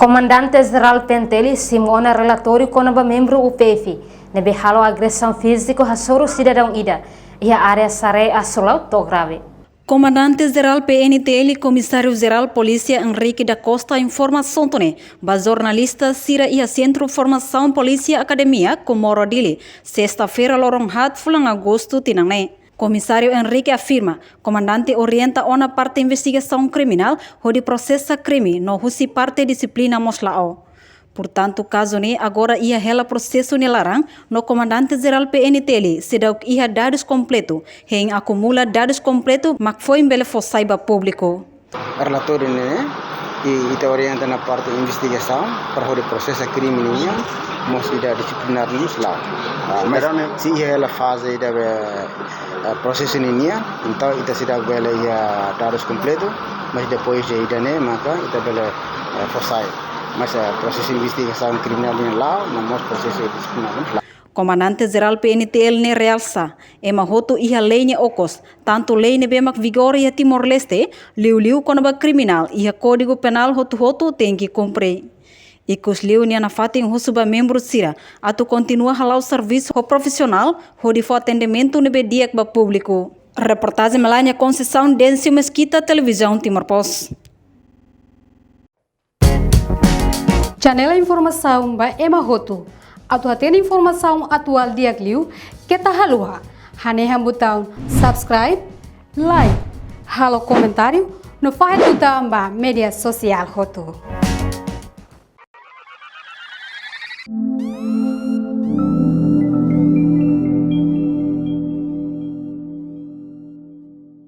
Comandante-Geral Penteli simona relatório com o membro UPF, nebe halo agressão física a soro cidadão ida, e a área sarei asolau to grave. Comandante-Geral PNTL Comissário-Geral Polícia Henrique da Costa informa sontone, ba jornalista Sira ia Centro Formação Polícia Academia Comoro Dili, sexta-feira lorong hat fulang agosto tinangne. Comissário Henrique afirma, comandante orienta ona parte investigação criminal onde processa crime no husi parte disciplina moslao. Portanto, caso ne agora ia rela processo nelarang no comandante-geral PNTL, sedau ia dados completo, em acumula dados completo, mak foi embele saiba público. Relatório né, e ita orienta na parte investigação para o processo criminal, mas ida disciplinar nos lá. Mas se ela faz ida processo ini, então ita sedau bele ia dados completo, mas depois de ida ne maka ita bele forsai. Mas proses investigação criminal em lá, mas proses disciplinar. Comandante-Geral PNTL ne realça, ema hoto iha lei okos, tanto lei ne bemak vigor ia Timor-Leste, liu konaba criminal, iha código penal hoto tem que cumprir. Ikus liu ni anafating husuba membro sira, atu continua halau serviço ho profissional, ho difo atendimento nebe diak ba público. Reportagem Melania Conceição Dêncio Mesquita, Televisão Timor-Post. Janela informação ba Emma Hoto. Atu tem informação atual dia liu kita halua. Hane botão subscribe, like, halo comentário no faixa do media social Hoto.